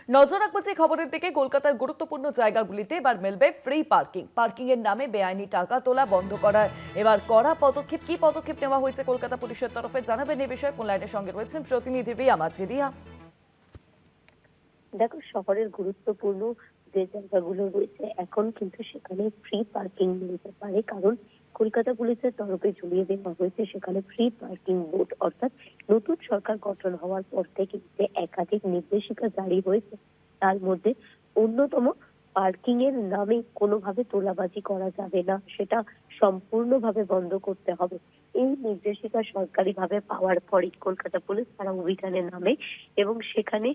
নজর রাখবো যে খবরের দিকে। কলকাতার গুরুত্বপূর্ণ জায়গাগুলিতে এবার মিলবে ফ্রি পার্কিং। পার্কিং এর নামে বেআইনি টাকা তোলা বন্ধ করার এবার কড়া পদক্ষেপ। কি পদক্ষেপ নেওয়া হয়েছে কলকাতা পুলিশের তরফে জানাবেন এই বিষয়ে ফোন লাইনের সঙ্গে রয়েছেন প্রতিনিধি রিয়া মাঝি। রিয়া, দেখো, শহরের গুরুত্বপূর্ণ যে জায়গাগুলো রয়েছে এখন কিন্তু সেখানে ফ্রি পার্কিং মিলতে পারে, কারণ কলকাতা পুলিশের তরফে ঝুলিয়ে দেওয়া হয়েছে সেখানে ফ্রি পার্কিং বোর্ড। অর্থাৎ নতুন সরকার গঠন হওয়ার পর থেকে যে একাধিক নির্দেশিকা জারি হয়েছে তার মধ্যে অন্যতম পার্কিং এর নামে কোনোভাবে তোলাবাজি করা যাবে না, সেটা সম্পূর্ণভাবে বন্ধ করতে হবে। এই নির্দেশিকা সরকারিভাবে পাওয়ার পরই কলকাতা পুলিশ তারা অভিযানে নামে এবং সেখানে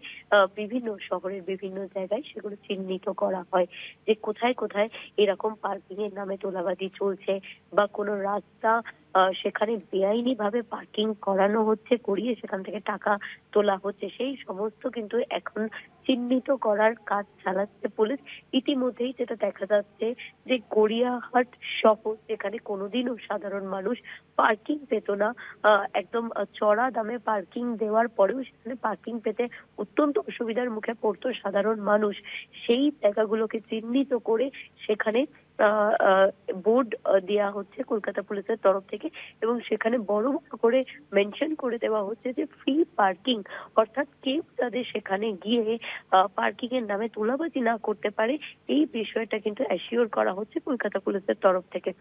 বিভিন্ন শহরের বিভিন্ন জায়গায় সেগুলো চিহ্নিত করা হয় যে কোথায় কোথায় এরকম পার্কিং এর নামে তোলাবাজি চলছে বা কোনো রাস্তা সেখানে বেআইনি ভাবে পার্কিং করানো হচ্ছে, করিয়ে সেখান থেকে টাকা তোলা হচ্ছে, সেই সমস্ত কিন্তু এখন চিহ্নিত করার কাজ চালাচ্ছে পুলিশ। ইতিমধ্যেই যেটা দেখা যাচ্ছে যে গড়িয়াহাট শহর, যেখানে কোনোদিনও সাধারণ মানুষ পার্কিং পেত না, একদম চড়া দামে পার্কিং দেওয়ার পরেও সেখানে পার্কিং পেতে অত্যন্ত অসুবিধার মুখে পড়তো সাধারণ মানুষ, সেই জায়গাগুলোকে চিহ্নিত করে সেখানে বোর্ড দেওয়া হচ্ছে কলকাতা পুলিশের তরফ থেকে এবং সেখানে বড় বড় করে মেনশন করে দেওয়া হচ্ছে যে ফ্রি পার্কিং। অর্থাৎ কেউ যাতে সেখানে গিয়ে পার্কিং এর নামে তোলাবাজি না করতে পারে, এই বিষয়টা কিন্তু অ্যাসিওর করা হচ্ছে কলকাতা পুলিশের তরফ থেকে।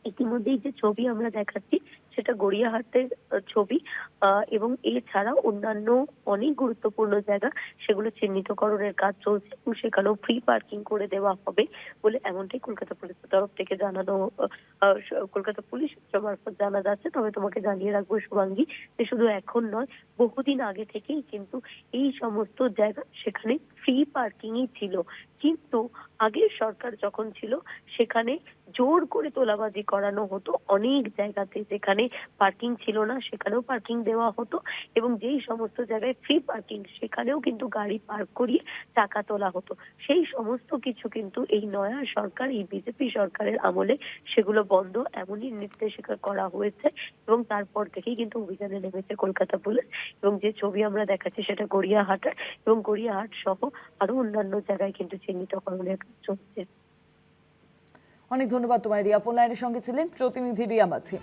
ইতিমধ্যেই যে ছবি আমরা দেখাচ্ছি সেটা গড়িয়াহাটের ছবি, এবং এছাড়া অন্যান্য অনেক গুরুত্বপূর্ণ জায়গা সেগুলো চিহ্নিতকরণের কাজ চলছে এবং সেখানেও ফ্রি পার্কিং করে দেওয়া হবে বলে এমনটাই কলকাতা পুলিশের তরফ থেকে জানানো, কলকাতা পুলিশ সূত্র মারফত জানা যাচ্ছে। তবে তোমাকে জানিয়ে রাখবো শুভাঙ্গী, যে শুধু এখন নয়, বহুদিন আগে থেকেই কিন্তু এই সমস্ত জায়গা সেখানে ফ্রি পার্কিংই ছিল, কিন্তু আগের সরকার যখন ছিল সেখানে জোর করে তোলাবাজি করানো হতো অনেক জায়গাতে, যেখানে পার্কিং ছিল না সেখানেও পার্কিং দেওয়া হতো এবং যেই সমস্ত জায়গায় ফ্রি পার্কিং সেখানেও কিন্তু গাড়ি পার্ক করিয়ে টাকা তোলা হতো। সেই সমস্ত কিছু কিন্তু এই নয়া সরকার, এই বিজেপি সরকারের আমলে সেগুলো বন্ধ এমনই নির্দেশিকা করা হয়েছে এবং তারপর থেকেই কিন্তু অভিযানে নেমেছে কলকাতা পুলিশ। এবং যে ছবি আমরা দেখাচ্ছি সেটা গড়িয়াহাটের এবং গড়িয়াহাট সহ আরো অন্যান্য জায়গায় কিন্তু চিহ্নিতকরণের কাজ চলছে। অনেক ধন্যবাদ তোমায় রিয়া। ফোন লাইনের সঙ্গে ছিলেন প্রতিনিধি রিয়া মাঝি।